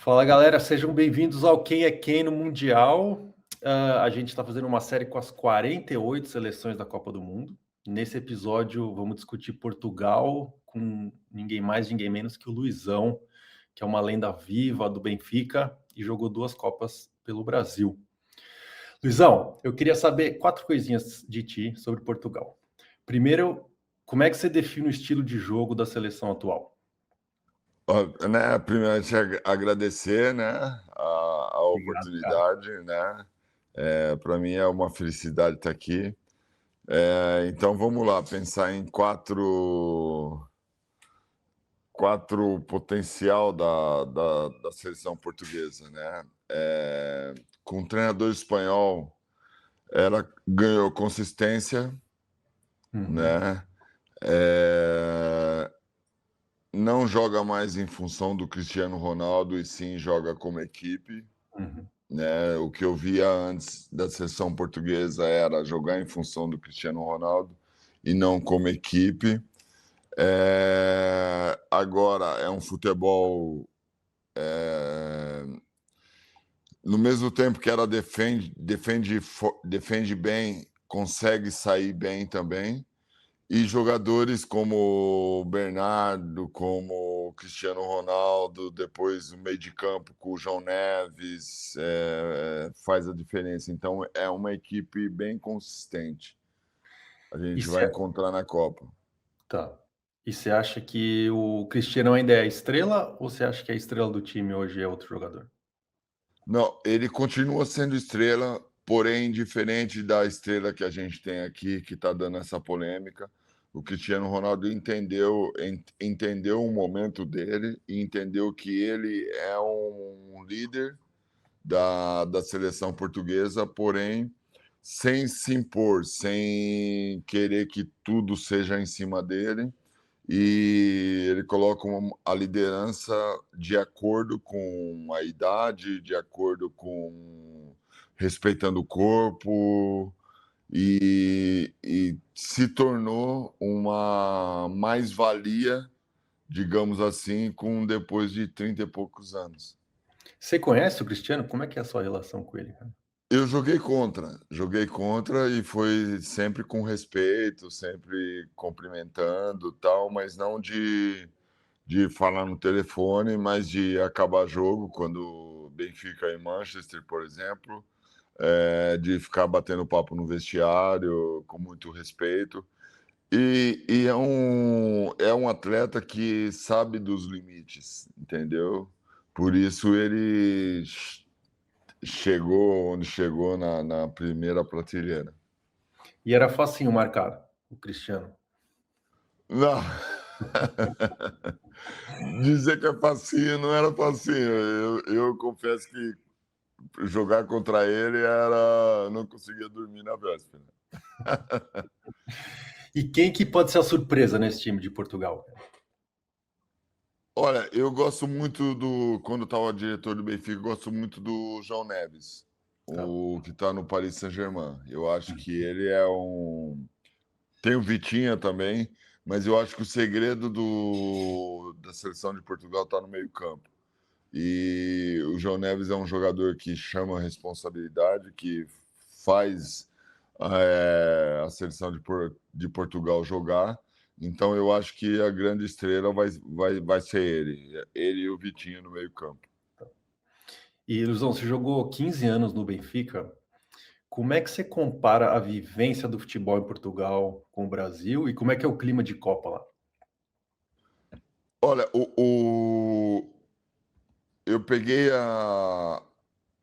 Fala galera, sejam bem-vindos ao Quem é Quem no Mundial. A gente está fazendo uma série com as 48 seleções da Copa do Mundo. Nesse episódio, vamos discutir Portugal com ninguém mais, ninguém menos que o Luizão, que é uma lenda viva do Benfica e jogou 2 Copas pelo Brasil. Luizão, eu queria saber 4 coisinhas de ti sobre Portugal. Primeiro, como é que você define o estilo de jogo da seleção atual? Né, primeiramente agradecer, né, a Obrigado, cara. oportunidade, né, para mim é uma felicidade estar aqui. Então vamos lá, pensar em quatro potencial da seleção portuguesa, né. Com o treinador espanhol, ela ganhou consistência, Uhum, né, não joga mais em função do Cristiano Ronaldo e sim joga como equipe. uhum. Né, o que eu via antes da seleção portuguesa era jogar em função do Cristiano Ronaldo e não como equipe. Agora é um futebol, no mesmo tempo que ela defende bem, consegue sair bem também. E jogadores como o Bernardo, como o Cristiano Ronaldo, depois o meio de campo com o João Neves, faz a diferença. Então é uma equipe bem consistente. A E gente vai você encontrar na Copa. Tá. E você acha que o Cristiano ainda é a estrela ou você acha que a estrela do time hoje é outro jogador? Não, ele continua sendo estrela, porém diferente da estrela que a gente tem aqui, que está dando essa polêmica. O Cristiano Ronaldo entendeu o momento dele e entendeu que ele é um líder da seleção portuguesa, porém sem se impor, sem querer que tudo seja em cima dele, e ele coloca a liderança de acordo com a idade, de acordo com respeitando o corpo, e se tornou uma mais-valia, digamos assim, com depois de 30 e poucos anos. Você conhece o Cristiano? Como é que é a sua relação com ele, cara? Eu joguei contra e foi sempre com respeito, sempre cumprimentando, tal, mas não de falar no telefone, mas de acabar jogo, quando Benfica e Manchester, por exemplo, de ficar batendo papo no vestiário com muito respeito. E é um atleta que sabe dos limites, entendeu? Por isso ele chegou onde chegou na primeira prateleira. E era facinho marcar o Cristiano. Não. Dizer que é facinho, não era facinho. Eu confesso que jogar contra ele era não conseguia dormir na véspera. E quem que pode ser a surpresa nesse time de Portugal? Olha, eu gosto muito quando estava diretor do Benfica, eu gosto muito do João Neves, Tá. o que está no Paris Saint-Germain. Eu acho que ele é um. Tem o Vitinha também, mas eu acho que o segredo da seleção de Portugal está no meio-campo. E o João Neves é um jogador que chama a responsabilidade, que faz a seleção de Portugal jogar. Então eu acho que a grande estrela vai ser ele e o Vitinho no meio-campo. E, Luzão, você jogou 15 anos no Benfica. Como é que você compara a vivência do futebol em Portugal com o Brasil e como é que é o clima de Copa lá? Olha, eu peguei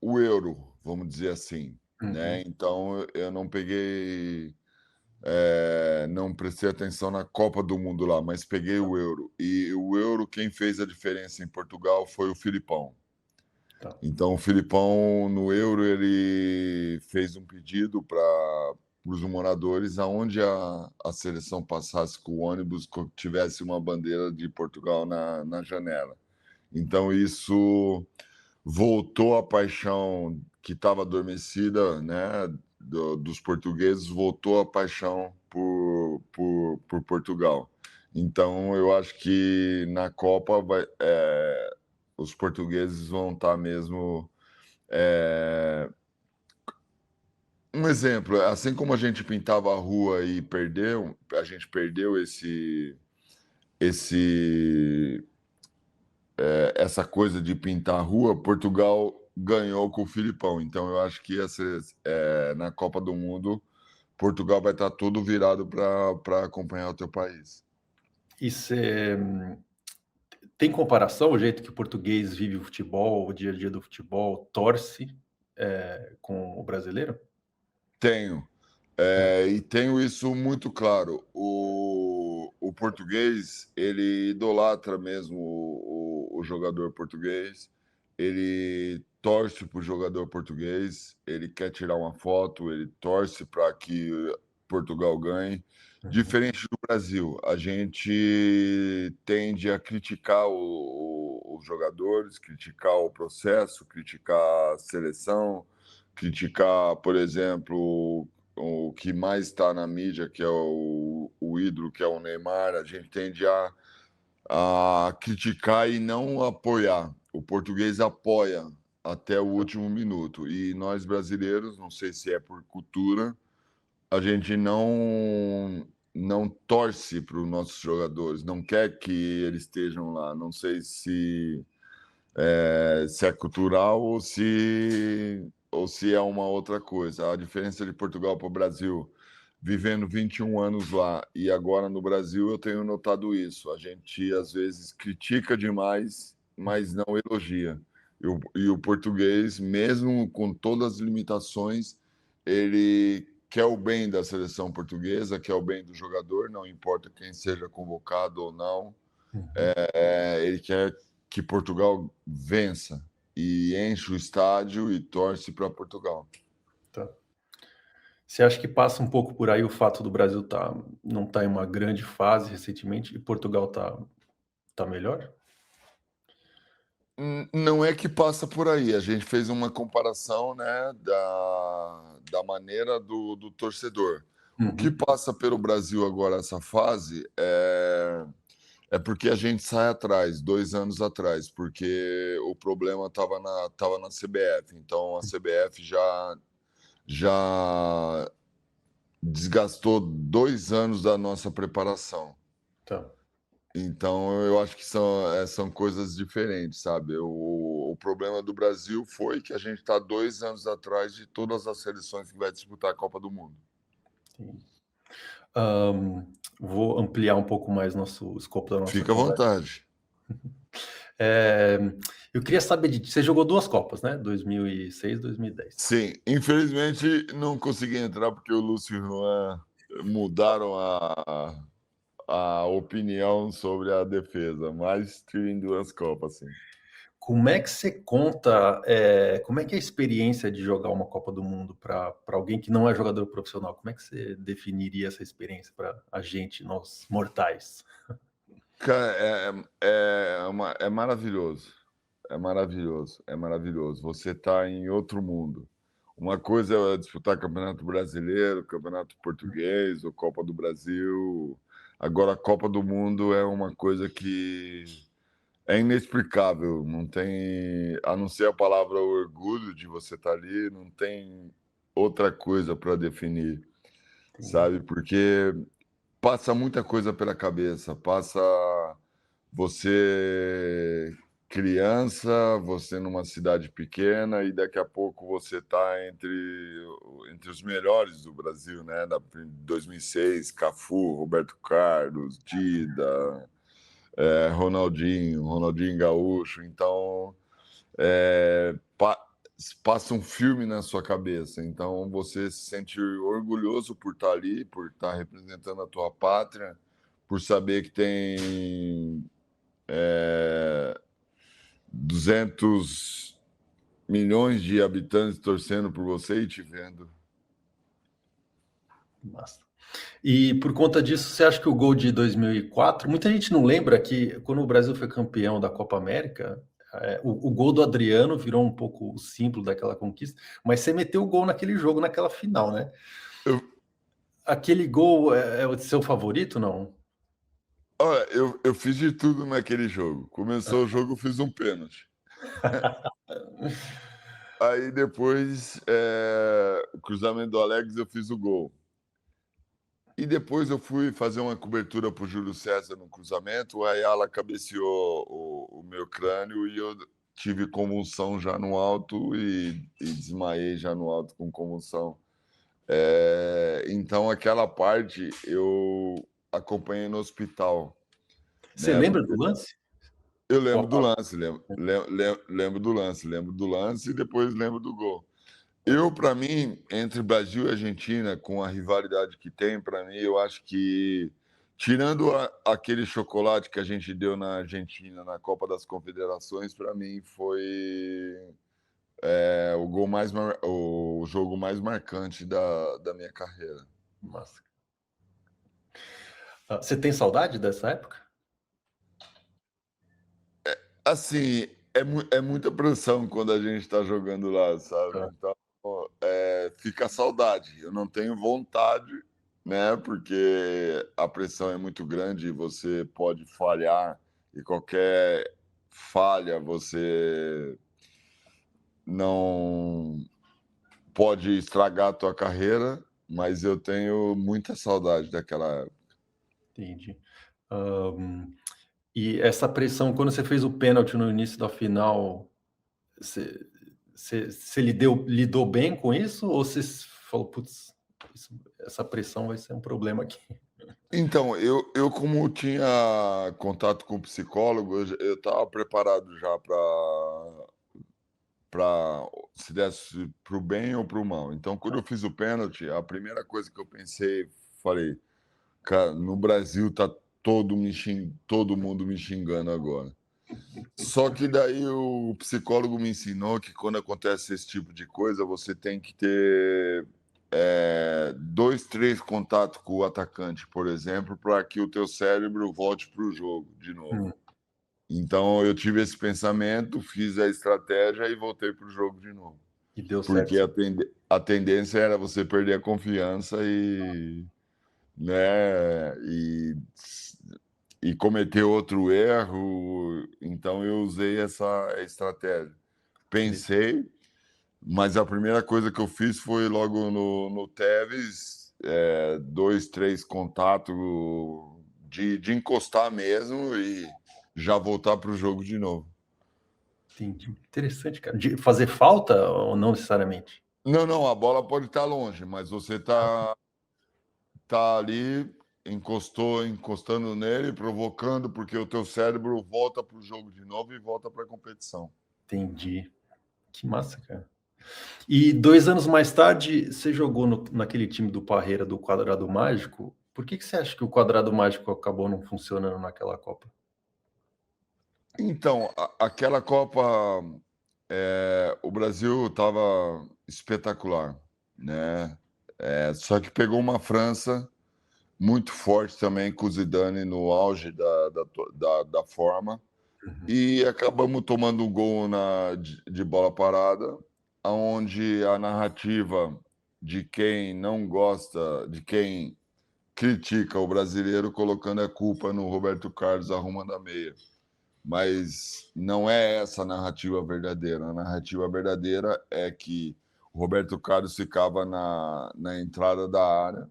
o Euro, vamos dizer assim, né? Uhum. Então eu não peguei. Não prestei atenção na Copa do Mundo lá, mas peguei o Euro. E o Euro, quem fez a diferença em Portugal foi o Filipão. Tá. Então, o Filipão, no Euro, ele fez um pedido para os moradores, aonde a seleção passasse com o ônibus, tivesse uma bandeira de Portugal na janela. Então, isso voltou a paixão que estava adormecida, né, dos portugueses, voltou a paixão por Portugal. Então, eu acho que na Copa os portugueses vão estar mesmo. Um exemplo, assim como a gente pintava a rua e a gente perdeu esse essa coisa de pintar a rua, Portugal ganhou com o Filipão. Então eu acho que na Copa do Mundo, Portugal vai estar todo virado para acompanhar o teu país. E você tem comparação o jeito que o português vive o futebol, o dia a dia do futebol, torce com o brasileiro? Tenho. E tenho isso muito claro. O português, ele idolatra mesmo o jogador português, ele torce para o jogador português, ele quer tirar uma foto, ele torce para que Portugal ganhe. Diferente do Brasil, a gente tende a criticar os jogadores, criticar o processo, criticar a seleção, criticar, por exemplo, o que mais está na mídia, que é o ídolo, que é o Neymar. A gente tende a criticar e não apoiar. O português apoia até o último minuto. E nós brasileiros, não sei se é por cultura, a gente não torce para os nossos jogadores, não quer que eles estejam lá. Não sei se é cultural ou se é uma outra coisa. A diferença de Portugal para o Brasil, vivendo 21 anos lá e agora no Brasil, eu tenho notado isso. A gente, às vezes, critica demais, mas não elogia. E o português, mesmo com todas as limitações, ele quer o bem da seleção portuguesa, quer o bem do jogador, não importa quem seja convocado ou não. Ele quer que Portugal vença e enche o estádio e torce para Portugal. Tá. Você acha que passa um pouco por aí o fato do Brasil não estar em uma grande fase recentemente e Portugal tá melhor? Não é que passa por aí. A gente fez uma comparação, né, da maneira do torcedor. O que passa pelo Brasil agora, essa fase, é porque a gente sai atrás, 2 anos atrás, porque o problema estava na CBF. Então, a CBF já desgastou 2 anos da nossa preparação. Tá. Então, eu acho que são coisas diferentes, sabe? O problema do Brasil foi que a gente está 2 anos atrás de todas as seleções que vai disputar a Copa do Mundo. Sim. Vou ampliar um pouco mais nosso escopo da nossa Fica à conversa. vontade. Eu queria saber você jogou 2 Copas, né? 2006, 2010. Sim, infelizmente não consegui entrar porque o Lúcio e o Juan mudaram a opinião sobre a defesa, mas tive em 2 Copas, sim. Como é que você conta, como é que é a experiência de jogar uma Copa do Mundo para alguém que não é jogador profissional? Como é que você definiria essa experiência para a gente, nós mortais? Cara, é maravilhoso. É maravilhoso, é maravilhoso. Você está em outro mundo. Uma coisa é disputar Campeonato Brasileiro, Campeonato Português, ou Copa do Brasil. Agora, a Copa do Mundo é uma coisa que é inexplicável. Não tem, a não ser a palavra orgulho de você estar ali, não tem outra coisa para definir, sabe? Porque passa muita coisa pela cabeça, passa você criança, você numa cidade pequena e daqui a pouco você está entre os melhores do Brasil, né? 2006, Cafu, Roberto Carlos, Dida, Ronaldinho Gaúcho. Então, passa um filme na sua cabeça. Então, você se sente orgulhoso por estar ali, por estar representando a tua pátria, por saber que tem 200 milhões de habitantes torcendo por você e te vendo. Massa. E por conta disso, você acha que o gol de 2004, muita gente não lembra que quando o Brasil foi campeão da Copa América, o gol do Adriano virou um pouco o símbolo daquela conquista, mas você meteu o gol naquele jogo, naquela final, né? Aquele gol é o seu favorito, não? Olha, eu fiz de tudo naquele jogo. Começou o jogo, eu fiz um pênalti. Aí depois, o cruzamento do Alex, eu fiz o gol. E depois eu fui fazer uma cobertura para o Júlio César no cruzamento, o Ayala cabeceou o meu crânio e eu tive convulsão já no alto e desmaiei já no alto com convulsão. Então aquela parte eu acompanhei no hospital, Você né? lembra Porque do lance? eu Ou lembro do após? lance, lembro do lance e depois lembro do gol. Eu, para mim, entre Brasil e Argentina, com a rivalidade que tem, para mim, eu acho que, tirando aquele chocolate que a gente deu na Argentina na Copa das Confederações, para mim foi o jogo mais marcante da minha carreira. Massa. Você tem saudade dessa época? Assim, é muita pressão quando a gente está jogando lá, sabe? Ah, Então, fica a saudade. Eu não tenho vontade, né? Porque a pressão é muito grande e você pode falhar, e qualquer falha você não pode estragar a tua carreira, mas eu tenho muita saudade daquela época. entendi. Hum, e essa pressão, quando você fez o pênalti no início da final, você, você lidou bem com isso? Ou você falou, putz, essa pressão vai ser um problema aqui? Então, eu como tinha contato com o psicólogo, eu estava preparado já para se desse para o bem ou para o mal. Então, quando eu fiz o pênalti, a primeira coisa que eu pensei, falei, cara, no Brasil tá todo mundo me xingando agora. Só que daí o psicólogo me ensinou que quando acontece esse tipo de coisa, você tem que ter dois, três contatos com o atacante, por exemplo, para que o teu cérebro volte para o jogo de novo. Hum, Então eu tive esse pensamento, fiz a estratégia e voltei para o jogo de novo. e deu certo. Porque a tendência era você perder a confiança né, e cometer outro erro. Então eu usei essa estratégia. Pensei, mas a primeira coisa que eu fiz foi logo no Tevez, dois, três contatos de encostar mesmo e já voltar para o jogo de novo. Entendi. Interessante, cara. De fazer falta ou não necessariamente? Não, não, a bola pode estar longe, mas você tá ali, encostando nele, provocando, porque o teu cérebro volta para o jogo de novo e volta para a competição. Entendi. Que massa, cara. E 2 anos mais tarde, você jogou naquele time do Parreira, do Quadrado Mágico. Por que você acha que o Quadrado Mágico acabou não funcionando naquela Copa? Então, aquela Copa, o Brasil estava espetacular, né? Só que pegou uma França muito forte também, com o Zidane no auge da forma. Uhum. E acabamos tomando um gol de bola parada, onde a narrativa de quem não gosta, de quem critica o brasileiro, colocando a culpa no Roberto Carlos arrumando a meia. Mas não é essa a narrativa verdadeira. A narrativa verdadeira é que o Roberto Carlos ficava na entrada da área,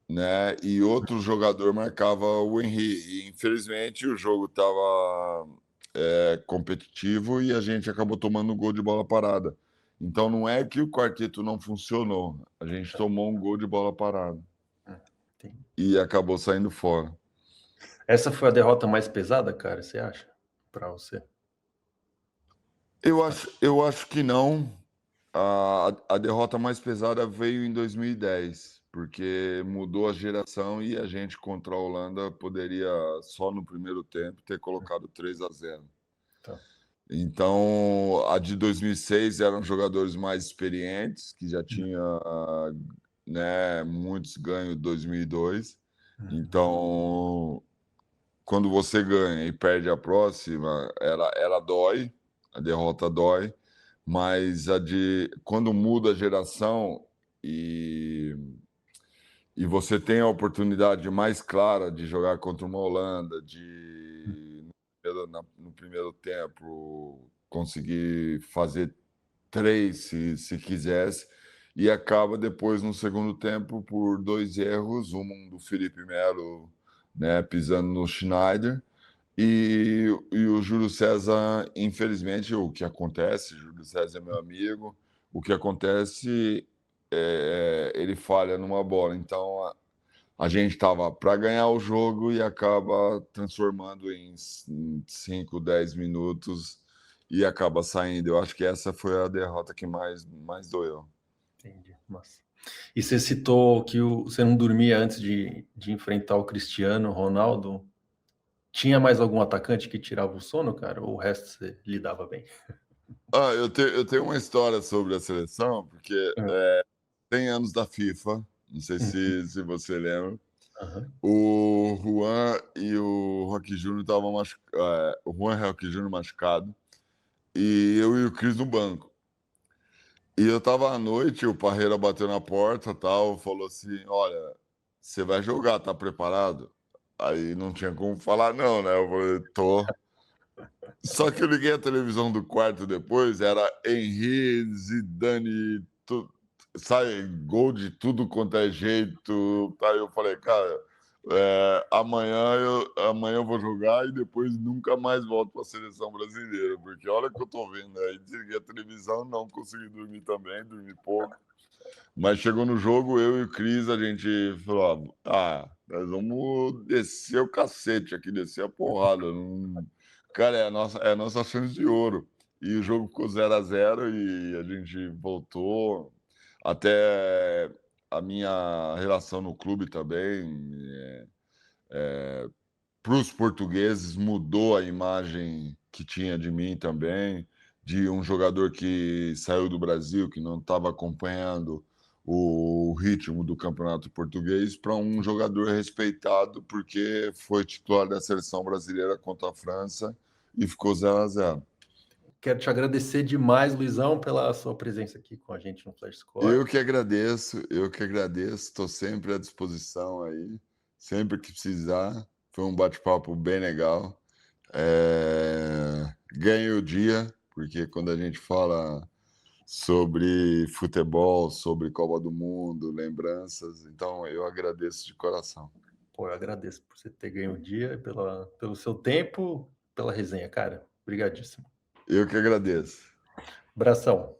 né? E outro jogador marcava o Henry. E, infelizmente, o jogo estava competitivo e a gente acabou tomando um gol de bola parada. Então, não é que o quarteto não funcionou, a gente tomou um gol de bola parada Entendi. e acabou saindo fora. Essa foi a derrota mais pesada, cara, você acha? Para você? Eu acho que não. A derrota mais pesada veio em 2010, porque mudou a geração e a gente contra a Holanda poderia, só no primeiro tempo, ter colocado 3-0. Tá. Então, a de 2006 eram jogadores mais experientes, que já tinha, né, muitos ganhos em 2002. Uhum. Então, quando você ganha e perde a próxima, ela dói, a derrota dói, mas quando muda a geração e, e você tem a oportunidade mais clara de jogar contra uma Holanda, no primeiro tempo conseguir fazer 3 se quisesse, e acaba depois no segundo tempo por 2 erros, um do Felipe Melo, né, pisando no Schneider, e o Júlio César, infelizmente, o que acontece, Júlio César é meu amigo, o que acontece, ele falha numa bola, então a gente estava para ganhar o jogo e acaba transformando em 5, 10 minutos e acaba saindo. Eu acho que essa foi a derrota que mais doeu. Entendi, massa. E você citou que você não dormia antes de enfrentar o Cristiano Ronaldo. Tinha mais algum atacante que tirava o sono, cara? Ou o resto você lidava bem? Eu tenho uma história sobre a seleção, porque Hã. 100 anos da FIFA, não sei Uhum. se você lembra, Aham. o Juan e o Roque Júnior estavam machucados, o Juan e o Roque Júnior machucado, e eu e o Cris no banco. E eu estava à noite, o Parreira bateu na porta, tal, falou assim: "Olha, você vai jogar, tá preparado?" Aí não tinha como falar não, né, eu falei: "Tô". Só que eu liguei a televisão do quarto depois, era Henry, Zidane, sai gol de tudo quanto é jeito, tá, eu falei: "Cara, amanhã eu vou jogar e depois nunca mais volto para a seleção brasileira", porque olha o que eu tô vendo, aí desliguei a televisão, não consegui dormir também, dormi pouco. Mas chegou no jogo, eu e o Cris, a gente falou: "Ah, nós vamos descer o cacete aqui, descer a porrada, não, cara, é a nossa chance de ouro". E o jogo ficou 0-0 e a gente voltou. Até a minha relação no clube também, para os portugueses mudou a imagem que tinha de mim também, de um jogador que saiu do Brasil, que não estava acompanhando o ritmo do campeonato português, para um jogador respeitado, porque foi titular da seleção brasileira contra a França e ficou 0-0. Quero te agradecer demais, Luizão, pela sua presença aqui com a gente no Flash Score. Eu que agradeço, estou sempre à disposição aí, sempre que precisar. Foi um bate-papo bem legal. Ganhe o dia, porque quando a gente fala sobre futebol, sobre Copa do Mundo, lembranças, então eu agradeço de coração. Pô, eu agradeço por você ter ganho o dia, pelo seu tempo, pela resenha, cara. Obrigadíssimo. Eu que agradeço. Abração.